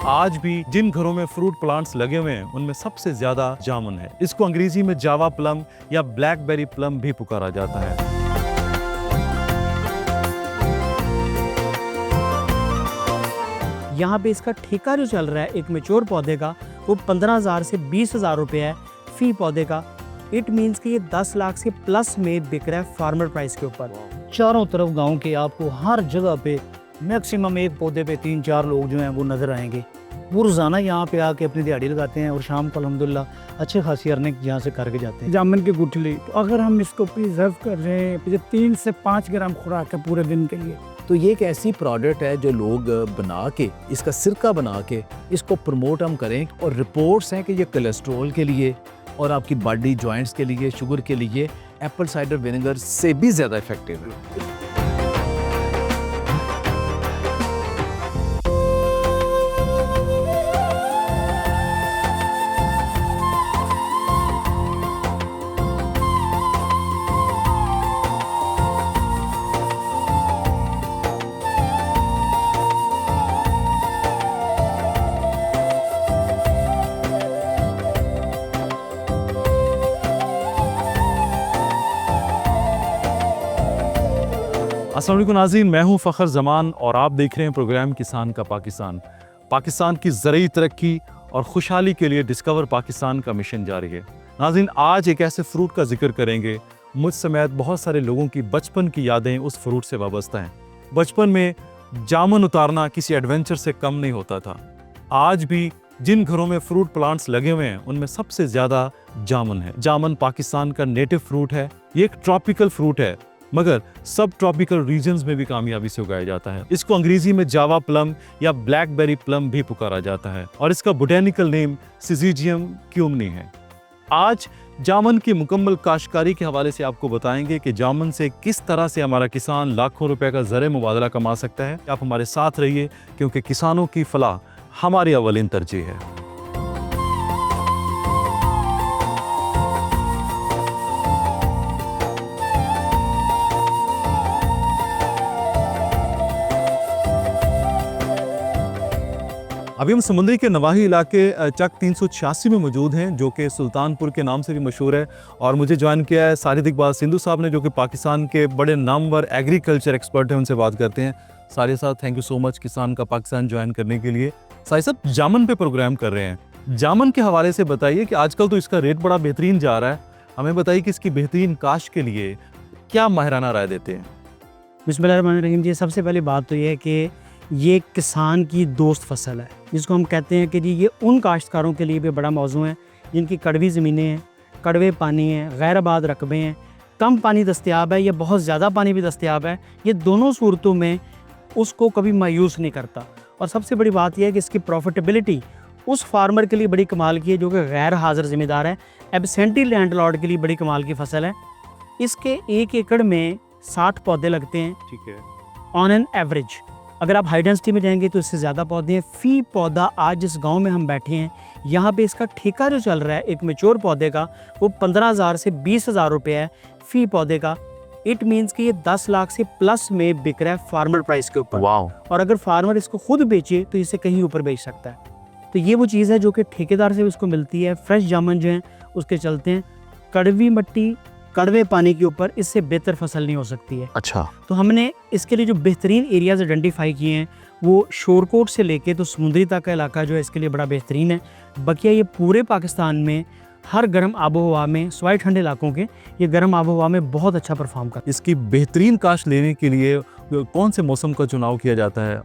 आज भी जिन घरों में फ्रूट प्लांट्स लगे हुए हैं उनमें सबसे ज्यादा जामुन है। इसको अंग्रेजी में जावा प्लम या ब्लैकबेरी प्लम भी पुकारा जाता है। यहाँ पे इसका ठेका जो चल रहा है एक मैच्योर पौधे का, वो 15,000 से 20,000 रुपये है फी पौधे का। इट मीन्स कि ये 10 लाख से प्लस में बिक रहा है फार्मर प्राइस के ऊपर। चारों तरफ गांव के आपको हर जगह पे मैक्सिमम एक पौधे पे 3-4 लोग जो हैं वो नज़र आएंगे। वो रोज़ाना यहाँ पे आके अपनी दिहाड़ी लगाते हैं और शाम को अल्हम्दुलिल्लाह अच्छे खासी अर्निंग यहाँ से करके जाते हैं। जामुन की गुठली, तो अगर हम इसको प्रिजर्व कर रहे हैं 3 से 5 ग्राम खुराक है पूरे दिन के लिए। तो ये एक ऐसी प्रोडक्ट है जो लोग बना के इसका सिरका बना के इसको प्रमोट हम करें, और रिपोर्ट्स हैं कि ये कोलेस्ट्रॉल के लिए और आपकी बॉडी जॉइंट्स के लिए, शुगर के लिए एप्पल साइडर विनेगर से भी ज़्यादा इफेक्टिव है। अस्सलाम वालेकुम नाज़रीन, मैं हूं फ़खर ज़मान और आप देख रहे हैं प्रोग्राम किसान का पाकिस्तान। पाकिस्तान की ज़रूरी तरक्की और खुशहाली के लिए डिस्कवर पाकिस्तान का मिशन जारी है। नाज़रीन, आज एक ऐसे फ्रूट का जिक्र करेंगे मुझ समेत बहुत सारे लोगों की बचपन की यादें उस फ्रूट से वाबस्ता हैं। बचपन में जामुन उतारना किसी एडवेंचर से कम नहीं होता था। आज भी जिन घरों में फ्रूट प्लांट्स लगे हुए हैं उनमें सबसे ज़्यादा जामुन है। जामुन पाकिस्तान का नेटिव फ्रूट है। ये एक ट्रॉपिकल फ्रूट है, मगर सब ट्रॉपिकल रीजन्स में भी कामयाबी से उगाया जाता है। इसको अंग्रेजी में जावा प्लम या ब्लैकबेरी प्लम भी पुकारा जाता है और इसका बोटेनिकल नेम सिजीजियम क्यूमनी है। आज जामुन की मुकम्मल काश्तकारी के हवाले से आपको बताएंगे कि जामुन से किस तरह से हमारा किसान लाखों रुपए का ज़र मुबादला कमा सकता है। आप हमारे साथ रहिए क्योंकि किसानों की फलाह हमारी अव्वलीन तरजीह है। अभी हम समुद्री के नवाही इलाके चक 386 में मौजूद हैं, जो कि सुल्तानपुर के नाम से भी मशहूर है। और मुझे ज्वाइन किया है साजिद इकबाल सिंधु साहब ने, जो कि पाकिस्तान के बड़े नामवर एग्रीकल्चर एक्सपर्ट हैं। उनसे बात करते हैं। साजिद साहब, थैंक यू सो मच किसान का पाकिस्तान ज्वाइन करने के लिए। साजिद साहब, जामुन पे प्रोग्राम कर रहे हैं, जामुन के हवाले से बताइए कि आजकल तो इसका रेट बड़ा बेहतरीन जा रहा है। हमें बताइए कि इसकी बेहतरीन काश्त के लिए क्या माहिराना राय देते हैं। बिस्मिल्लाहिर्रहमानिर्रहीम जी, सबसे पहली बात तो ये है कि ये किसान की दोस्त फसल है, जिसको हम कहते हैं कि जी ये उन काश्तकारों के लिए भी बड़ा मौजू है जिनकी कड़वी ज़मीनें हैं, कड़वे पानी हैं, गैर आबाद रकबे हैं, कम पानी दस्तयाब है या बहुत ज़्यादा पानी भी दस्तयाब है। ये दोनों सूरतों में उसको कभी मायूस नहीं करता। और सबसे बड़ी बात यह है कि इसकी प्रॉफिटेबिलिटी उस फार्मर के लिए बड़ी कमाल की है जो कि गैर हाजिर ज़िम्मेदार है, एबसेंटी लैंडलॉर्ड के लिए बड़ी कमाल की फसल है। इसके 1 एकड़ में 60 पौधे लगते हैं, ठीक है, ऑन एन एवरेज। अगर आप हाई डेंसिटी में जाएंगे तो इससे ज़्यादा पौधे हैं। फ़ी पौधा आज जिस गांव में हम बैठे हैं यहाँ पे इसका ठेका जो चल रहा है एक मैच्योर पौधे का, वो 15,000 से 20,000 रुपये है फ़ी पौधे का। इट मीन्स कि ये 10 लाख से प्लस में बिक रहा है फार्मर प्राइस के ऊपर। और अगर फार्मर इसको खुद बेचे तो इसे कहीं ऊपर बेच सकता है। तो ये वो चीज़ है जो कि ठेकेदार से उसको मिलती है। फ्रेश जामुन जो हैं उसके चलते हैं। कड़वी मट्टी, कड़वे पानी के ऊपर इससे बेहतर फसल नहीं हो सकती है। अच्छा, तो हमने इसके लिए जो बेहतरीन एरियाज़ आइडेंटिफाई किए हैं वो शोरकोट से लेके तो समुद्री तक का इलाका जो है इसके लिए बड़ा बेहतरीन है। बकिया ये पूरे पाकिस्तान में हर गर्म आबो हवा में, सवाई ठंडे इलाकों के, ये गर्म आबो हवा में बहुत अच्छा परफॉर्म करता है। इसकी बेहतरीन काश्त लेने के लिए कौन से मौसम का चुनाव किया जाता है?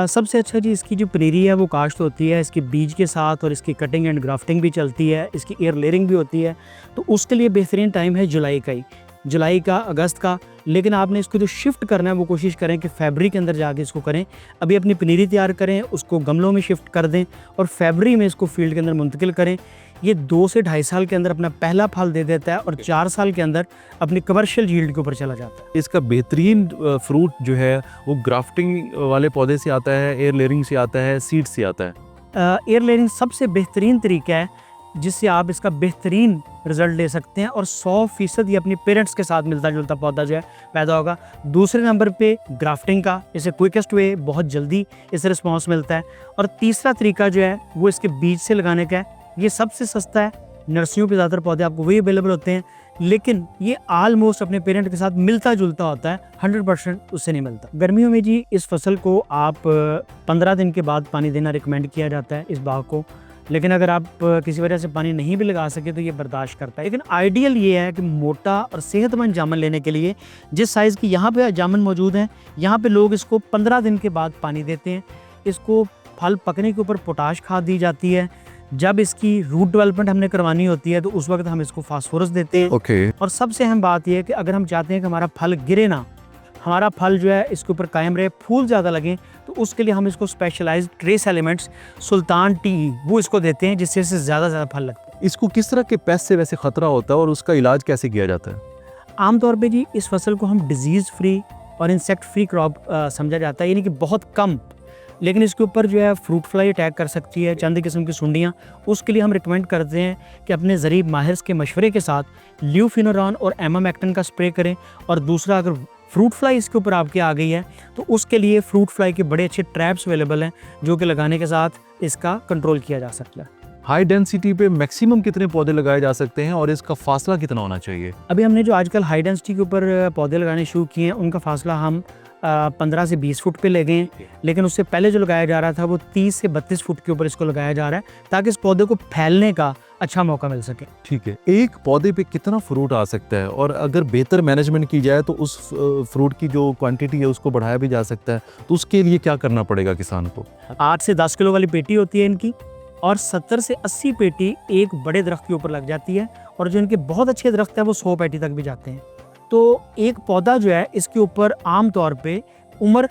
सबसे अच्छा जी इसकी जो पनीरी है वो काश्त होती है इसके बीज के साथ, और इसकी कटिंग एंड ग्राफ्टिंग भी चलती है, इसकी एयर लेयरिंग भी होती है। तो उसके लिए बेहतरीन टाइम है जुलाई का ही, जुलाई का, अगस्त का। लेकिन आपने इसको जो शिफ्ट करना है वो कोशिश करें कि फरवरी के अंदर जाके इसको करें। अभी अपनी पनीरी तैयार करें, उसको गमलों में शिफ्ट कर दें और फरवरी में इसको फील्ड के अंदर मुंतकिल करें। ये 2 से 2.5 साल के अंदर अपना पहला फल दे देता है और 4 साल के अंदर अपनी कमर्शियल यील्ड के ऊपर चला जाता है। इसका बेहतरीन फ्रूट जो है वो ग्राफ्टिंग वाले पौधे से आता है, एयर लेयरिंग से आता है, सीड से आता है? एयर लेयरिंग सबसे बेहतरीन तरीका है जिससे आप इसका बेहतरीन रिजल्ट ले सकते हैं और 100% ये अपने पेरेंट्स के साथ मिलता जुलता पौधा जो है पैदा होगा। दूसरे नंबर पे ग्राफ्टिंग का, इसे क्विकेस्ट वे, बहुत जल्दी इसे रिस्पॉन्स मिलता है। और तीसरा तरीका जो है वो इसके बीज से लगाने का है। ये सबसे सस्ता है, नर्सरियों पे ज़्यादातर पौधे आपको वही अवेलेबल होते हैं, लेकिन ये आलमोस्ट अपने पेरेंट के साथ मिलता जुलता होता है, 100% उससे नहीं मिलता। गर्मियों में जी इस फसल को आप 15 दिन के बाद पानी देना रिकमेंड किया जाता है इस बाग को, लेकिन अगर आप किसी वजह से पानी नहीं भी लगा सके तो ये बर्दाश्त करता है। लेकिन आइडियल ये है कि मोटा और सेहतमंद जामुन लेने के लिए जिस साइज़ की यहाँ पे जामुन मौजूद हैं, यहाँ पे लोग इसको 15 दिन के बाद पानी देते हैं। इसको फल पकने के ऊपर पोटाश खाद दी जाती है। जब इसकी रूट डेवलपमेंट हमने करवानी होती है तो उस वक्त हम इसको फास्फोरस देते हैं। ओके। और सबसे अहम बात यह है कि अगर हम चाहते हैं कि हमारा फल गिरे ना, हमारा फल जो है इसके ऊपर कायम रहे, फूल ज़्यादा लगें, तो उसके लिए हम इसको स्पेशलाइज्ड ट्रेस एलिमेंट्स सुल्तान टी वो इसको देते हैं, जिससे इससे ज़्यादा फल लगते हैं। इसको किस तरह के पेस्ट से वैसे खतरा होता है और उसका इलाज कैसे किया जाता है? आमतौर पे जी इस फसल को हम डिजीज़ फ्री और इंसेक्ट फ्री क्रॉप समझा जाता है, यानी कि बहुत कम, लेकिन इसके ऊपर जो है फ्रूट फ्लाई अटैक कर सकती है, चंद किस्म की सुंडियाँ। उसके लिए हम रिकमेंड करते हैं कि अपने ज़रीब माहिर के मशवरे के साथ ल्यूफिनोरान और एमामेक्टिन का स्प्रे करें। और दूसरा, अगर फ्रूट फ्लाई इसके ऊपर आपके आ गई है तो उसके लिए फ्रूट फ्लाई के बड़े अच्छे ट्रैप्स अवेलेबल हैं, जो कि लगाने के साथ इसका कंट्रोल किया जा सकता है। हाई डेंसिटी पे मैक्सिमम कितने पौधे लगाए जा सकते हैं और इसका फासला कितना होना चाहिए? अभी हमने जो आजकल हाई डेंसिटी के ऊपर पौधे लगाने शुरू किए हैं, उनका फासला हम 15 से 20 फुट पे ले गए हैं, लेकिन उससे पहले जो लगाया जा रहा था वो 30 से 32 फुट के ऊपर इसको लगाया जा रहा है, ताकि इस पौधे को फैलने का अच्छा मौका मिल सके। ठीक है। एक पौधे पे कितना फ्रूट आ सकता है, और अगर बेहतर मैनेजमेंट की जाए तो उस फ्रूट की जो क्वांटिटी है उसको बढ़ाया भी जा सकता है, तो उसके लिए क्या करना पड़ेगा किसान को? 8 से 10 किलो वाली पेटी होती है इनकी, और 70 से 80 पेटी एक बड़े दरख्त के ऊपर लग जाती है, और जो इनके बहुत अच्छे दरख्त है वो 100 पेटी तक भी जाते हैं। तो एक पौधा जो है इसके ऊपर आम तौर पे उम्र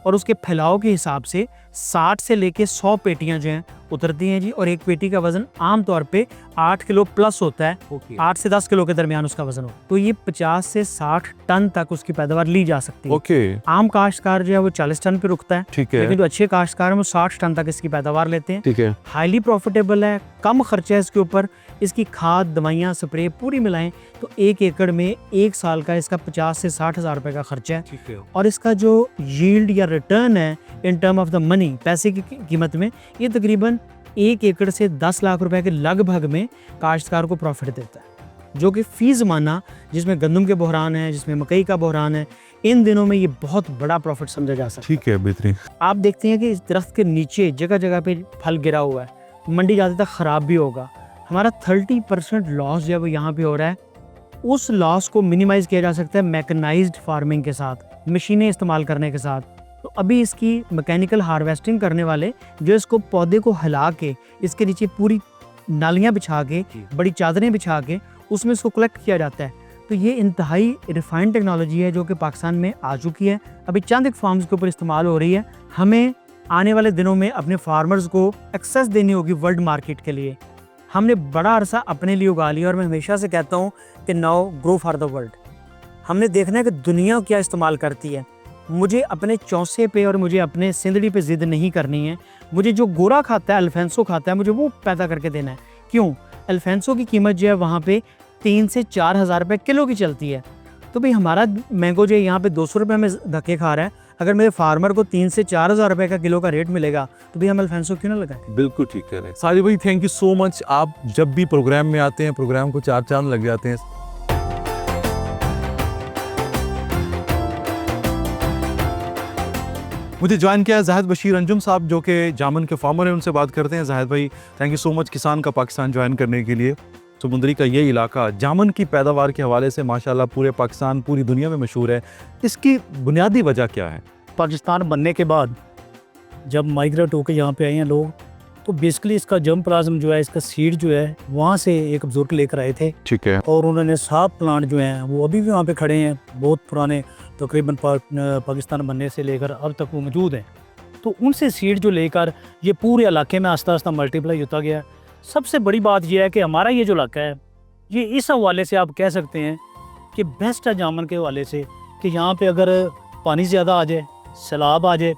और उसके फैलाव के हिसाब से 60 से लेके 100 पेटियां जो हैं उतरती हैं जी। और एक पेटी का वजन आम तौर पे 8 किलो प्लस होता है, 8 से 10 किलो के दरमियान उसका वजन हो, तो ये 50 से 60 टन तक उसकी पैदावार ली जा सकती है। ओके। आम काश्तकार जो है वो 40 टन पे रुकता है, ठीक है। लेकिन जो अच्छे काश्तकार हैं वो 60 टन तक इसकी पैदावार लेते हैं। ठीक है। हाईली प्रॉफिटेबल है, कम खर्चा है इसके ऊपर। इसकी खाद, दवाइयाँ, स्प्रे पूरी मिलाएं तो 1 एकड़ में 1 साल का इसका 50 से 60 हज़ार रुपये का खर्चा है। ठीक है। और इसका जो यील्ड या रिटर्न है in term of the money, पैसे की कीमत में, ये तकरीबन 1 एकड़ से 10 लाख रुपए के लगभग में काश्तकार को प्रॉफिट देता है, जो कि फी ज़माना, जिसमें गंदम के बहरान है, जिसमें मकई का बहरान है, इन दिनों में ये बहुत बड़ा प्रॉफिट समझा जा सकता है। ठीक है, बेहतरीन। आप देखते हैं कि इस दरख्त के नीचे जगह जगह पे फल गिरा हुआ है, मंडी जाते तक ख़राब भी होगा। हमारा 30% लॉस जो है वो यहाँ पे हो रहा है। उस लॉस को मिनिमाइज़ किया जा सकता है मैकेनाइज्ड फार्मिंग के साथ, मशीनें इस्तेमाल करने के साथ। तो अभी इसकी मैकेनिकल हार्वेस्टिंग करने वाले जो इसको पौधे को हिला के इसके नीचे पूरी नालियाँ बिछा के, बड़ी चादरें बिछा के उसमें इसको कलेक्ट किया जाता है। तो ये इंतहाई रिफाइंड टेक्नोलॉजी है जो कि पाकिस्तान में आ चुकी है, अभी चंद एक फार्म्स के ऊपर इस्तेमाल हो रही है। हमें आने वाले दिनों में अपने फार्मर्स को एक्सेस देनी होगी वर्ल्ड मार्केट के लिए। हमने बड़ा अरसा अपने लिए उगा लिया, और मैं हमेशा से कहता हूँ कि now grow for the world. हमने देखना है कि दुनिया क्या इस्तेमाल करती है। मुझे अपने चौसे पे और मुझे अपने सिंदड़ी पे ज़िद नहीं करनी है। मुझे जो गोरा खाता है, अल्फेंसो खाता है, मुझे वो पैदा करके देना है। क्यों? अल्फेंसो की कीमत जो है वहाँ पे 3 से 4 हज़ार रुपये किलो की चलती है। तो भाई हमारा मैंगो जो है यहाँ पे 200 रुपये में धक्के खा रहा है। अगर मेरे फार्मर को 3 से 4 हज़ार रुपये का किलो का रेट मिलेगा तो भी हम अल्फेंसो क्यों ना लगाएं? बिल्कुल ठीक कह रहे हैं साजिद भाई, थैंक यू सो मच। आप जब भी प्रोग्राम में आते हैं, प्रोग्राम को 4 चांद लग जाते हैं। मुझे ज्वाइन किया है जाहिद बशीर अंजुम साहब, जो कि जामुन के फार्मर हैं। उनसे बात करते हैं। जाहिद भाई, थैंक यू सो मच किसान का पाकिस्तान ज्वाइन करने के लिए। समुंदरी का ये इलाका जामुन की पैदावार के हवाले से माशाल्लाह पूरे पाकिस्तान, पूरी दुनिया में मशहूर है। इसकी बुनियादी वजह क्या है? पाकिस्तान बनने के बाद जब माइग्रेट होकर यहाँ पे आए हैं लोग, तो बेसिकली इसका जर्म प्लाज्म जो है, इसका सीड जो है, वहाँ से एक बुजुर्ग लेकर आए थे। ठीक है। और उन्होंने 7 प्लांट जो हैं वो अभी भी वहाँ पे खड़े हैं, बहुत पुराने, तकरीबन पाकिस्तान बनने से लेकर अब तक वो मौजूद हैं। तो उनसे सीड जो लेकर ये पूरे इलाके में आस्ता आस्ता मल्टीप्लाई होता गया। सबसे बड़ी बात यह है कि हमारा ये जो इलाका है, ये इस हवाले से आप कह सकते हैं कि बेस्ट है जामुन के हवाले से, कि यहाँ पे अगर पानी ज़्यादा आ जाए, सैलाब आ जाए,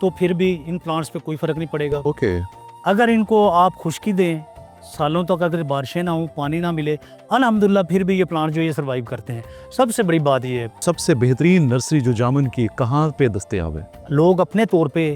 तो फिर भी इन प्लांट्स पे कोई फ़र्क नहीं पड़ेगा। ओके। अगर इनको आप खुश्की दें, सालों तक अगर बारिशें ना हो, पानी ना मिले, अल्हम्दुलिल्लाह फिर भी ये प्लांट जो ये सर्वाइव करते हैं। सबसे बड़ी बात ये है, सबसे बेहतरीन नर्सरी जो जामुन की कहाँ पे दस्तयाब है? लोग अपने तौर पे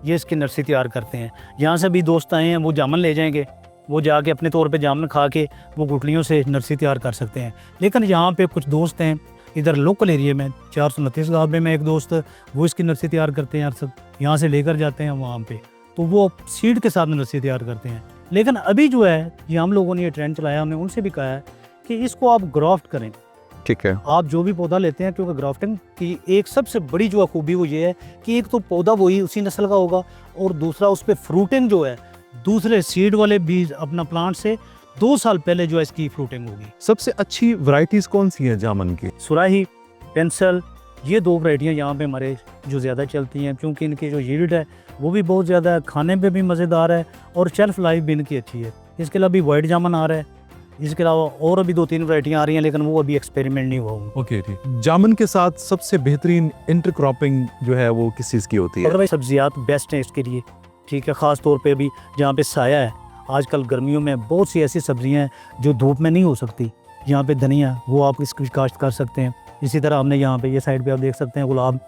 ये इसकी नर्सरी तैयार करते हैं। यहाँ से भी दोस्त आए हैं, वो जामुन ले जाएंगे, वो जाके अपने तौर पे जामुन खा के वो गुठलियों से नर्सरी तैयार कर सकते हैं। लेकिन यहाँ पे कुछ दोस्त हैं इधर लोकल एरिया में, 429 गाँव में एक दोस्त, वो इसकी नर्सरी तैयार करते हैं। सब यहाँ से लेकर जाते हैं वहाँ पे, तो वो सीड के साथ नर्सरी तैयार करते हैं। लेकिन अभी जो है ये हम लोगों ने ये ट्रेंड चलाया, हमने उनसे भी कहा है कि इसको आप ग्राफ्ट करें। ठीक है। आप जो भी पौधा लेते हैं, क्योंकि ग्राफ्टिंग की एक सबसे बड़ी जो खूबी वो ये है कि एक तो पौधा वही उसी नस्ल का होगा, और दूसरा उस पर फ्रूटिंग जो है दूसरे सीड वाले बीज अपना प्लांट से 2 साल पहले जो है इसकी फ्रूटिंग होगी। सबसे अच्छी वैरायटीज कौन सी हैं जामुन की? सुराही, पेंसिल, ये 2 वैरायटियाँ यहाँ पे हमारे जो ज़्यादा चलती हैं, क्योंकि इनकी जो यील्ड है वो भी बहुत ज़्यादा है, खाने पे भी मज़ेदार है और शेल्फ लाइफ भी इनकी अच्छी है। इसके अलावा भी वाइट जामुन आ रहा है, इसके अलावा और अभी 2-3 वैरायटियाँ आ रही हैं, लेकिन वो अभी एक्सपेरिमेंट नहीं हुआ। ओके ठीक। जामुन के साथ सबसे बेहतरीन इंटरक्रॉपिंग जो है वो किस चीज़ की होती है? और भाई सब्जियात बेस्ट हैं इसके लिए, ठीक है। ख़ास तौर पे भी जहाँ पे साया है, आजकल गर्मियों में बहुत सी ऐसी सब्जियां हैं जो धूप में नहीं हो सकती। यहाँ पे धनिया, वो आप इसकी काश्त कर सकते हैं। इसी तरह हमने यहाँ पे ये साइड पे आप देख सकते हैं गुलाब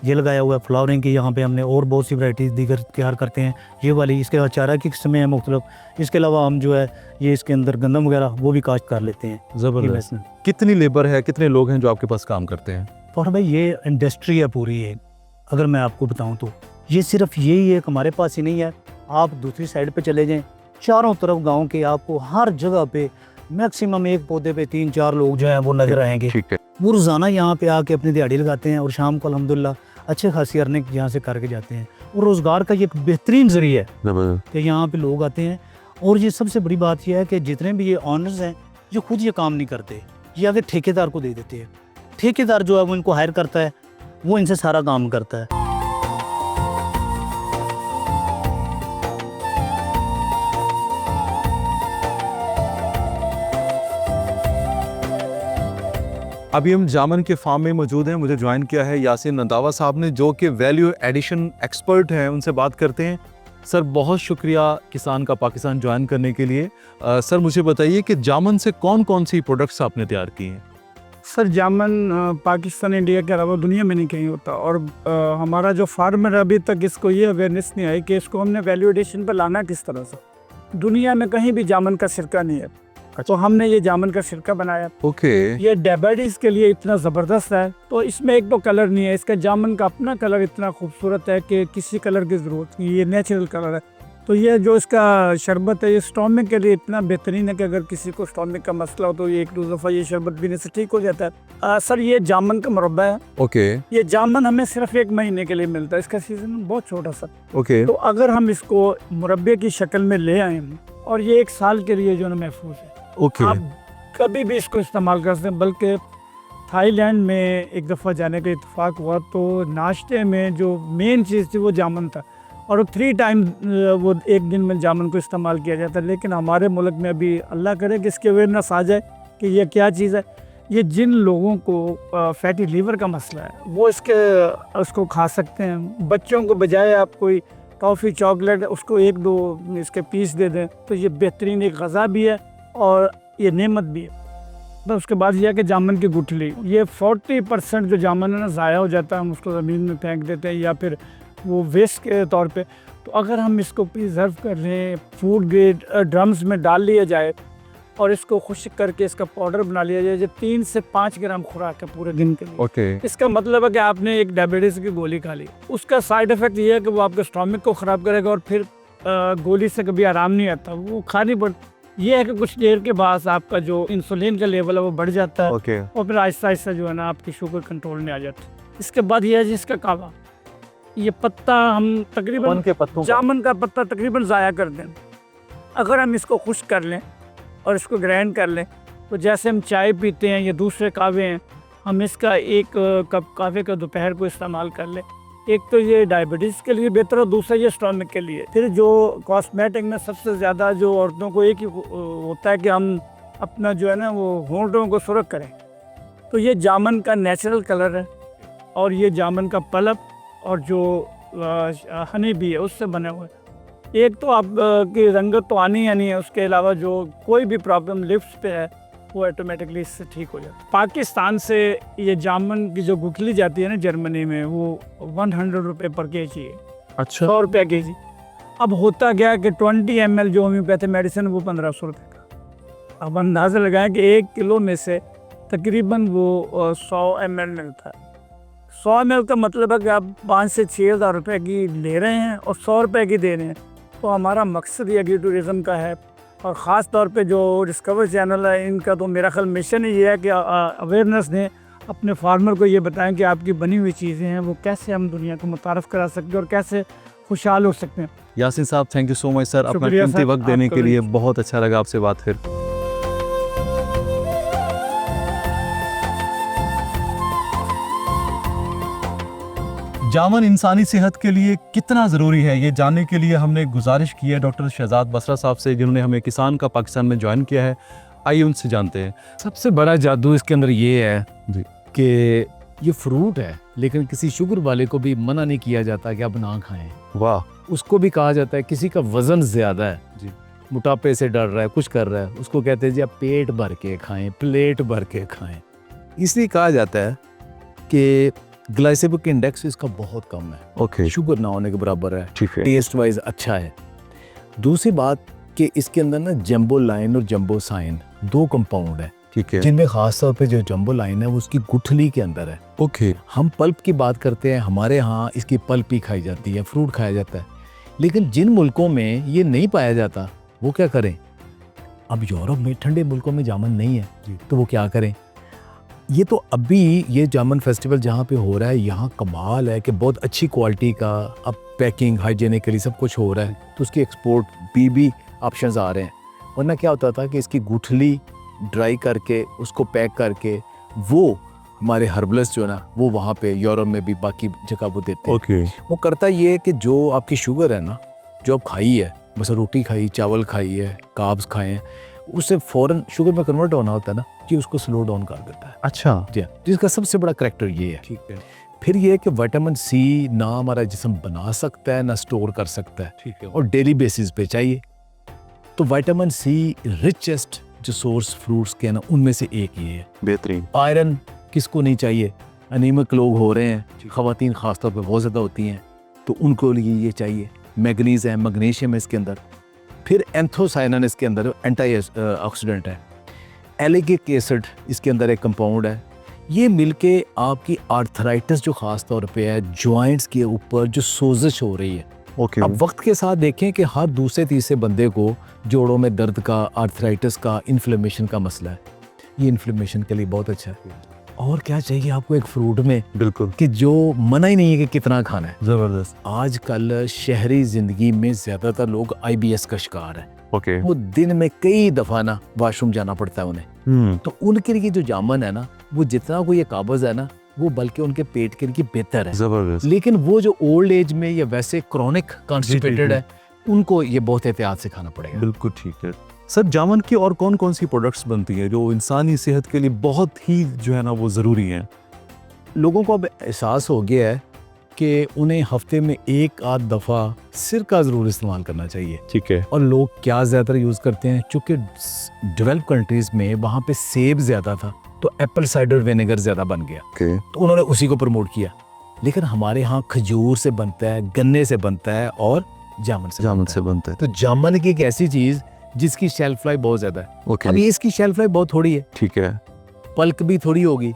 ये लगाया हुआ है फ्लावरिंग की। यहाँ पे हमने और बहुत सी वैरायटीज़ दीगर तैयार करते हैं, ये वाली। इसके अलावा चारा की किस्में हैं मुख्तलिफ। इसके अलावा हम जो है ये इसके अंदर गंदम वगैरह वो भी काश्त कर लेते हैं। ज़बरदस्त। कितनी लेबर है, कितने लोग हैं जो आपके पास काम करते हैं? और भाई ये इंडस्ट्री है पूरी एक, अगर मैं आपको बताऊँ तो ये सिर्फ यही एक हमारे पास ही नहीं है। आप दूसरी साइड पे चले जाएं, चारों तरफ गांव के आपको हर जगह पे मैक्सिमम एक पौधे पे 3-4 लोग जो हैं वो नजर आएंगे। ठीक है। वो रोज़ाना यहाँ पे आके अपनी दिहाड़ी लगाते हैं और शाम को अल्हम्दुलिल्लाह अच्छे खासी अर्निंग यहाँ से करके जाते हैं। और रोज़गार का ये एक बेहतरीन ज़रिया है कि यहाँ पे लोग आते हैं। और ये सबसे बड़ी बात यह है कि जितने भी ये ऑनर्स हैं जो खुद ये काम नहीं करते, ये आगे ठेकेदार को दे देते हैं। ठेकेदार जो है वो इनको हायर करता है, वो इनसे सारा काम करता है। अभी हम जामुन के फार्म में मौजूद हैं। मुझे ज्वाइन किया है यासिन नंदावा साहब ने, जो कि वैल्यू एडिशन एक्सपर्ट हैं। उनसे बात करते हैं। सर बहुत शुक्रिया किसान का पाकिस्तान ज्वाइन करने के लिए। सर मुझे बताइए कि जामुन से कौन कौन सी प्रोडक्ट्स आपने तैयार की हैं? सर जामुन पाकिस्तान इंडिया के अलावा दुनिया में नहीं कहीं होता। और हमारा जो फार्मर अभी तक इसको ये अवेयरनेस नहीं आई कि इसको हमने वैल्यू एडिशन पर लाना किस तरह से। दुनिया में कहीं भी जामुन का सिरका नहीं है, तो हमने ये जामुन का सिरका बनाया। ओके। ये डायबिटीज के लिए इतना ज़बरदस्त है। तो इसमें एक तो कलर नहीं है, इसका जामुन का अपना कलर इतना खूबसूरत है कि किसी कलर की ज़रूरत नहीं, ये नेचुरल कलर है। तो ये जो इसका शरबत है ये स्टोमिक के लिए इतना बेहतरीन है कि अगर किसी को स्टोमिक का मसला हो तो ये 1-2 दफ़ा ये शरबत पीने से ठीक हो जाता है। सर ये जामुन का मुरब्बा है। ओके। ये जामुन हमें सिर्फ 1 महीने के लिए मिलता है, इसका सीजन बहुत छोटा सा। ओके। तो अगर हम इसको मुरब्बे की शक्ल में ले आए और ये 1 साल के लिए जो है महफूज है, ओके। आप कभी भी इसको इस्तेमाल कर सकते हैं। बल्कि थाईलैंड में एक दफ़ा जाने का इत्तेफाक हुआ तो नाश्ते में जो मेन चीज़ थी वो जामुन था, और 3 टाइम वो एक दिन में जामुन को इस्तेमाल किया जाता है। लेकिन हमारे मुल्क में अभी अल्लाह करे कि इसकी अवेयरनेस आ जाए कि ये क्या चीज़ है। ये जिन लोगों को फैटी लीवर का मसला है वो उसको खा सकते हैं। बच्चों को बजाय आप कोई टॉफ़ी चॉकलेट उसको 1-2 इसके पीस दे दें तो ये बेहतरीन एक ग़ज़ा भी है और ये नेमत भी है। तो उसके बाद यह है कि जामुन की गुठली, ये 40% जो जामुन है ना ज़ाया हो जाता है, हम उसको ज़मीन में फेंक देते हैं या फिर वो वेस्ट के तौर पे। तो अगर हम इसको प्रिजर्व कर लें, फूड ग्रेड ड्रम्स में डाल लिया जाए और इसको खुश्क करके इसका पाउडर बना लिया जाए, जो 3 से 5 ग्राम खुराक है पूरे दिन के लिए। ओके। इसका मतलब है कि आपने एक डायबिटीज़ की गोली खा ली, उसका साइड इफ़ेक्ट ये है कि वो आपके स्टोमिक को ख़राब करेगा और फिर गोली से कभी आराम नहीं आता, वो खानी पड़। ये है कि कुछ देर के बाद आपका जो इंसुलिन का लेवल है वो बढ़ जाता है। ओके। और फिर आहिस्ता आहिस्ता जो है ना आपकी शुगर कंट्रोल में आ जाती है। इसके बाद ये है जिसका कावा, ये पत्ता हम तकरीबन के पत्तों जामुन का पत्ता तकरीबन ज़ाया कर दें। अगर हम इसको खुश्क कर लें और इसको ग्राइंड कर लें तो जैसे हम चाय पीते हैं या दूसरे कावे हैं, हम इसका 1 कप कावे का दोपहर को इस्तेमाल कर लें। एक तो ये डायबिटीज़ के लिए बेहतर है, दूसरा ये स्टोमिक के लिए। फिर जो कॉस्मेटिक में सबसे ज़्यादा जो औरतों को एक ही होता है कि हम अपना जो है ना वो होंठों को सुर्ख करें, तो ये जामुन का नेचुरल कलर है और ये जामुन का पल्प और जो हनी भी है उससे बने हुए। एक तो आप की रंगत तो आनी है नहीं है, उसके अलावा जो कोई भी प्रॉब्लम लिप्स पे है वो ऑटोमेटिकली इससे ठीक हो जाता है। पाकिस्तान से ये जामुन की जो गुठली जाती है ना जर्मनी में, वो 100 रुपये पर केजी है, अच्छा 100 रुपये केजी। अब होता क्या कि 20 ml जो होम्योपैथी मेडिसिन वो 1500 रुपये का। अब अंदाज़ा लगाएं कि 1 किलो में से तकरीबन वो 100 ml मिलता है। 100 ml का मतलब है कि आप 5 से 6 हज़ार रुपये की ले रहे हैं और 100 रुपये की दे रहे हैं। तो हमारा मकसद ये एग्री टूरिज़म का है, और ख़ास तौर पे जो डिस्कवर चैनल है इनका तो मेरा ख्याल मिशन ही ये है कि अवेयरनेस दें, अपने फार्मर को ये बताएं कि आपकी बनी हुई चीज़ें हैं वो कैसे हम दुनिया को मुतारफ़ करा सकते हैं और कैसे खुशहाल हो सकते हैं। यासीन साहब, thank you so much sir, अपना शुक्रिया कीमती सर, वक्त देने आपका के भी। लिए। बहुत अच्छा लगा आपसे बात फिर। जामुन इंसानी सेहत के लिए कितना ज़रूरी है, ये जानने के लिए हमने गुजारिश की है डॉक्टर शहजाद बसरा साहब से, जिन्होंने हमें किसान का पाकिस्तान में ज्वाइन किया है। आइए उनसे जानते हैं। सबसे बड़ा जादू इसके अंदर ये है जी। कि ये फ्रूट है, लेकिन किसी शुगर वाले को भी मना नहीं किया जाता कि आप ना खाएं। वाह, उसको भी कहा जाता है किसी का वजन ज़्यादा है जी। मोटापे से डर रहा है, कुछ कर रहा है, उसको कहते हैं जी आप पेट भर के खाएं, प्लेट भर के खाएं। इसलिए कहा जाता है कि ग्लाइसेमिक इंडेक्स इसका बहुत कम है, ओके, शुगर ना होने के बराबर है, ठीक है। टेस्ट वाइज अच्छा है। दूसरी बात कि इसके अंदर ना जंबो लाइन और जंबो साइन 2 कंपाउंड है, ठीक है, जिनमें खास तौर पे जो जंबो लाइन है वो उसकी गुठली के अंदर है। ओके, हम पल्प की बात करते हैं, हमारे यहाँ इसकी पल्प ही खाई जाती है, फ्रूट खाया जाता है। लेकिन जिन मुल्कों में ये नहीं पाया जाता वो क्या करें? अब यूरोप में ठंडे मुल्कों में जामुन नहीं है, तो वो क्या करें? ये तो अभी ये जामुन फेस्टिवल जहाँ पे हो रहा है, यहाँ कमाल है कि बहुत अच्छी क्वालिटी का अब पैकिंग हाइजीनिकली सब कुछ हो रहा है, तो उसकी एक्सपोर्ट भी ऑप्शंस आ रहे हैं। वरना क्या होता था कि इसकी गुठली ड्राई करके उसको पैक करके वो हमारे हर्बलिस्ट जो है ना वो वहाँ पे यूरोप में भी बाकी जगह वो देते हैं। ओके, वो करता ये है कि जो आपकी शुगर है ना, जो आप खाई है, बस रोटी खाई, चावल खाई है, कार्ब्स खाए हैं, उससे फ़ौरन शुगर में कन्वर्ट होना होता है ना, कि उसको स्लो डाउन कर देता है। अच्छा, जी हाँ, जिसका सबसे बड़ा करैक्टर ये है। ठीक है, फिर ये है कि विटामिन सी ना हमारा जिस्म बना सकता है ना स्टोर कर सकता है, ठीक है, और डेली बेसिस पे चाहिए। तो विटामिन सी रिचेस्ट जो सोर्स फ्रूट्स के हैं ना उनमें से एक ये है। बेहतरीन, आयरन किसको नहीं चाहिए? अनीमिक लोग हो रहे हैं, ख़वातीन ख़ासतौर पे बहुत ज़्यादा होती हैं, तो उनको लिए ये चाहिए। मैग्नीज है, मैग्नीशियम है इसके अंदर। फिर एंथोसाइनिन इसके अंदर एंटी ऑक्सीडेंट है। एलिगिक एसिड इसके अंदर एक कंपाउंड है। ये मिलके आपकी आर्थराइटिस जो ख़ास तौर पे है, जॉइंट्स के ऊपर जो सोजिश हो रही है, ओके, अब वक्त के साथ देखें कि हर दूसरे तीसरे बंदे को जोड़ों में दर्द का, आर्थराइटिस का, इन्फ्लेमेशन का मसला है। ये इन्फ्लेमेशन के लिए बहुत अच्छा है। और क्या चाहिए आपको एक फ्रूट में बिल्कुल, कि जो मना ही नहीं है कि कितना खाना है। ज़बरदस्त, आजकल शहरी ज़िंदगी में ज़्यादातर लोग IBS का शिकार है। ओके, वो दिन में कई दफ़ा ना वॉशरूम जाना पड़ता है उन्हें, तो उनके लिए जो जामुन है ना, वो जितना कोई ये काबज़ है ना, वो बल्कि उनके पेट के लिए बेहतर है। ज़बरदस्त, लेकिन वो जो ओल्ड एज में या वैसे क्रॉनिक कॉन्स्टिपेटेड जी। है, उनको ये बहुत एहतियात से खाना पड़ेगा। बिल्कुल ठीक है। सर, जामुन की और कौन कौन सी प्रोडक्ट्स बनती हैं जो इंसानी सेहत के लिए बहुत ही जो है ना वो ज़रूरी हैं? लोगों को अब एहसास हो गया है कि उन्हें हफ्ते में एक आध दफ़ा सिरका ज़रूर इस्तेमाल करना चाहिए। ठीक है, और लोग क्या ज़्यादातर यूज़ करते हैं, चूँकि डेवलप कंट्रीज़ में वहाँ पे सेब ज़्यादा था, तो एप्पल साइडर विनेगर ज़्यादा बन गया, ओके, तो उन्होंने उसी को प्रमोट किया। लेकिन हमारे यहाँ खजूर से बनता है, गन्ने से बनता है और जामुन से जामुन बनता से बनता है। है। तो जामुन की एक ऐसी चीज़ जिसकी शेल्फ लाइफ बहुत ज़्यादा है। ओके, अब ये इसकी शेल्फ लाइफ बहुत थोड़ी है, ठीक है, पल्क भी थोड़ी होगी,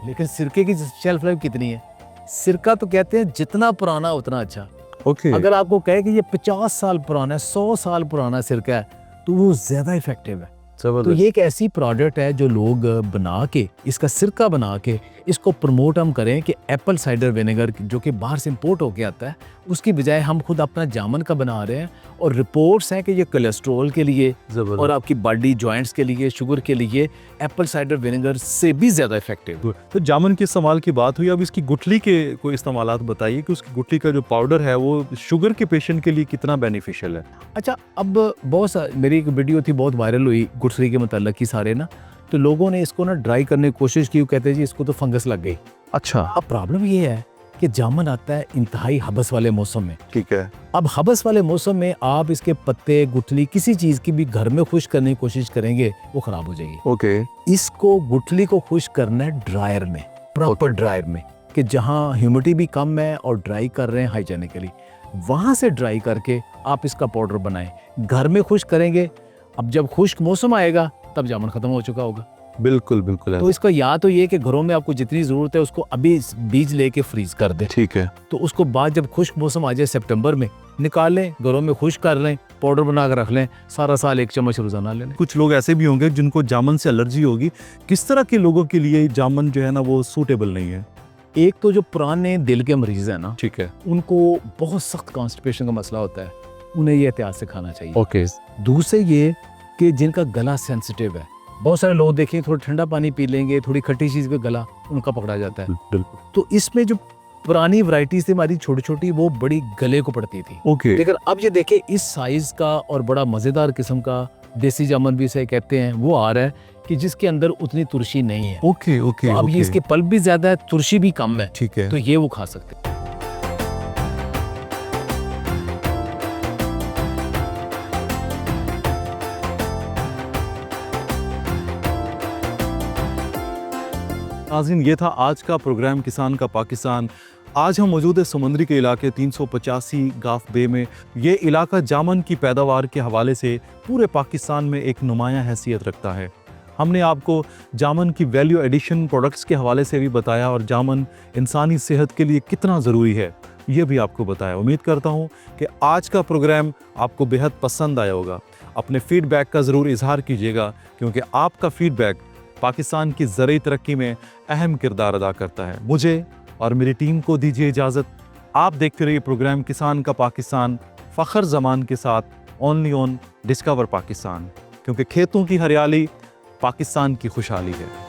लेकिन सिरके की शेल्फ लाइफ कितनी है? सिरका तो कहते हैं जितना पुराना उतना अच्छा। ओके, अगर आपको कहे कि ये 50 साल पुराना है, 100 साल पुराना सिरका है, तो वो ज़्यादा इफेक्टिव है। तो ज़बरदस्त, ये एक ऐसी प्रोडक्ट है जो लोग बना के, इसका सिरका बना के इसको प्रमोट हम करें कि एप्पल साइडर विनेगर जो कि बाहर से इंपोर्ट होके आता है, उसकी बजाय हम खुद अपना जामुन का बना रहे हैं। और रिपोर्ट्स हैं कि ये कोलेस्ट्रॉल के लिए ज़बरदस्त, और आपकी बॉडी जॉइंट्स के लिए, शुगर के लिए एप्पल साइडर विनेगर से भी ज़्यादा इफेक्टिव। गुड। तो जामुन के इस्तेमाल की बात हुई, अब इसकी गुठली के कोई इस्तेमालात बताइए कि उसकी गुठली का जो पाउडर है वो शुगर के पेशेंट के लिए कितना बेनिफिशियल है? अच्छा, अब बहुत मेरी एक वीडियो थी, बहुत वायरल हुई गुठली के मतलब की सारे ना, तो लोगों ने इसको ना ड्राई करने की कोशिश की, वो कहते हैं जी इसको तो फंगस लग गई। अच्छा, अब प्रॉब्लम ये है कि जामन आता है इंतहाई हबस वाले मौसम में। ठीक है। अब हबस वाले मौसम में आप इसके पत्ते, गुठली, किसी चीज़ की भी घर में खुश करने की कोशिश करेंगे वो ख़राब हो जाएगी। ओके। इसको गुठली को खुश करना है ड्रायर में, प्रॉपर ड्रायर में, कि जहाँ ह्यूमिडिटी भी कम है और ड्राई कर रहे हैं हाइजेनिकली, वहाँ से ड्राई करके आप इसका पाउडर बनाएं। घर में खुश करेंगे, अब जब खुश्क मौसम आएगा तब जामुन ख़त्म हो चुका होगा। बिल्कुल बिल्कुल है। तो इसका या तो ये कि घरों में आपको जितनी ज़रूरत है उसको अभी बीज लेके फ्रीज कर दें। ठीक है। तो उसको बाद जब खुश्क मौसम आ जाए सितंबर में निकाल लें, घरों में खुश कर लें, पाउडर बना कर रख लें, सारा साल 1 चम्मच रोजाना ले लें। कुछ लोग ऐसे भी होंगे जिनको जामुन से एलर्जी होगी, किस तरह के लोगों के लिए जामुन जो है ना वो सूटेबल नहीं है? एक तो जो पुराने दिल के मरीज हैं ना, ठीक है। उनको बहुत सख्त कॉन्स्टिपेशन का मसला होता है, उन्हें ये एहतियात से खाना चाहिए। ओके। दूसरे ये कि जिनका गला सेंसिटिव है, बहुत सारे लोग देखें थोड़ा ठंडा पानी पी लेंगे, थोड़ी खट्टी चीज़ पे गला उनका पकड़ा जाता है। बिल्कुल। तो इसमें जो पुरानी वैरायटीज थी हमारी छोटी छोटी, वो बड़ी गले को पड़ती थी। ओके। लेकिन अब ये देखें इस साइज का और बड़ा मज़ेदार किस्म का देसी जामुन भी इसे कहते हैं, वो आ रहा है कि जिसके अंदर उतनी तुरशी नहीं है। Okay okay. तो अब ये इसके पल्प भी ज्यादा है, तुरशी भी कम है, ठीक है। तो ये वो खा सकते हैं। नाज़रीन, ये था आज का प्रोग्राम किसान का पाकिस्तान। आज हम मौजूद है समुद्री के इलाके 385 गाफ बे में। ये इलाका जामुन की पैदावार के हवाले से पूरे पाकिस्तान में एक नुमायां हैसियत रखता है। हमने आपको जामुन की वैल्यू एडिशन प्रोडक्ट्स के हवाले से भी बताया और जामुन इंसानी सेहत के लिए कितना ज़रूरी है ये भी आपको बताया। उम्मीद करता हूँ कि आज का प्रोग्राम आपको बेहद पसंद आया होगा। अपने फीडबैक का ज़रूर इजहार कीजिएगा, क्योंकि आपका फीडबैक पाकिस्तान की ज़रूरी तरक्की में अहम किरदार अदा करता है। मुझे और मेरी टीम को दीजिए इजाज़त। आप देखते रहिए प्रोग्राम किसान का पाकिस्तान फ़ख्र ज़मान के साथ, ओनली ऑन डिस्कवर पाकिस्तान, क्योंकि खेतों की हरियाली पाकिस्तान की खुशहाली है।